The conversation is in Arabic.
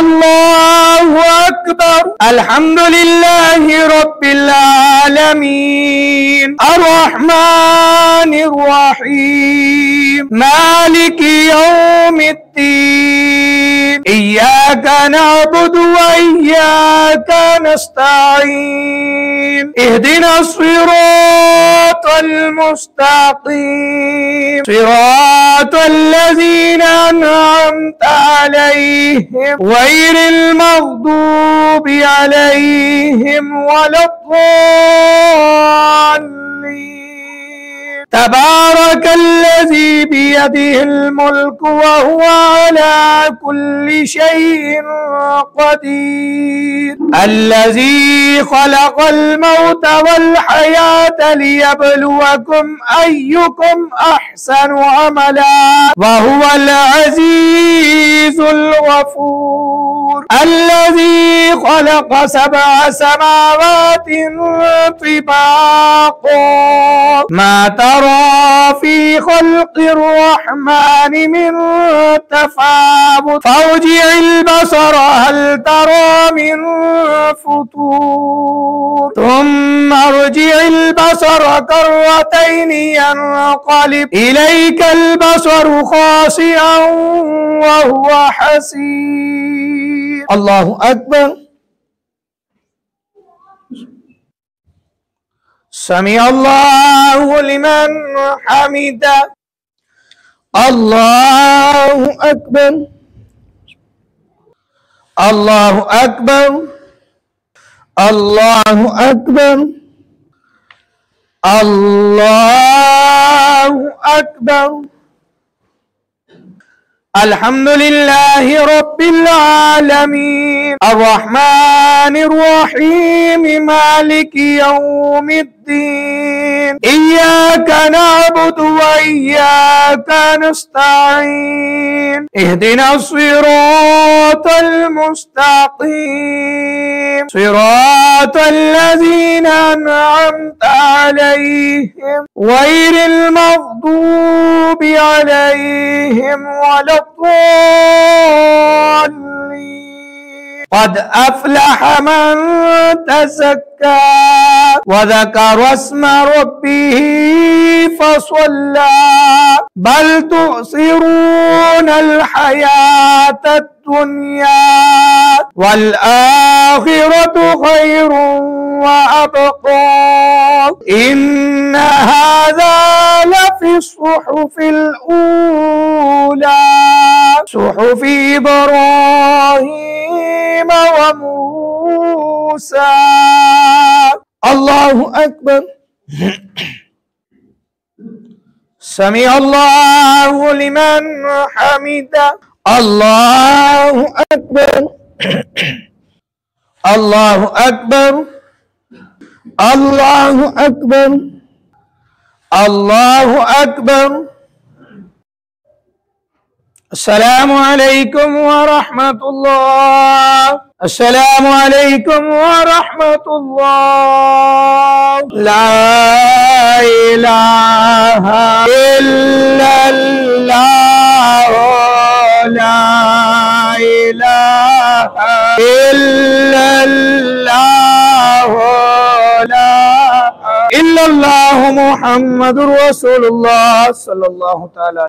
الله أكبر. الحمد لله رب العالمين الرحمن الرحيم مالك يوم الدين إياك نعبد وإياك نستعين اهدنا الصراط المستقيم صراط الذين أنعمت عليهم غير المغضوب عليهم ولا الضالين. تبارك الذي بيده الملك وهو على كل شيء قدير الذي خلق الموت والحياة ليبلوكم أيكم أحسن عملا وهو العزيز الغفور الذي خلق 7 سماوات طباقا ما ترى في خلق الرحمن من تفاوت فارجع البصر هل ترى من فطور ثم ارجع البصر كرتين ينقلب إليك البصر خاسئا وهو حسير. الله أكبر. سمع الله لمن حمده. الله أكبر. الله أكبر. الله أكبر. الله أكبر. الحمد لله رب العالمين الرحمن الرحيم مالك يوم الدين إياك نعبد وإياك نستعين اهدنا الصراط المستقيم صراط الذين أنعمت عليهم غير المغضوب عليهم ولا الضالين. قد أفلح من تزكى وذكر اسم ربه فصلى بل تؤثرون الحياة الدنيا والآخرة خير وأبقى إن هذا لفي الصحف الأولى صحف إبراهيم وموسى. الله أكبر. سمع الله لمن حمده. الله أكبر. الله أكبر. الله أكبر. الله أكبر. السلام عليكم ورحمة الله. السلام عليكم ورحمة الله. لا إله إلا الله لا إله إلا الله لا إلا الله محمد رسول الله صلى الله تعالى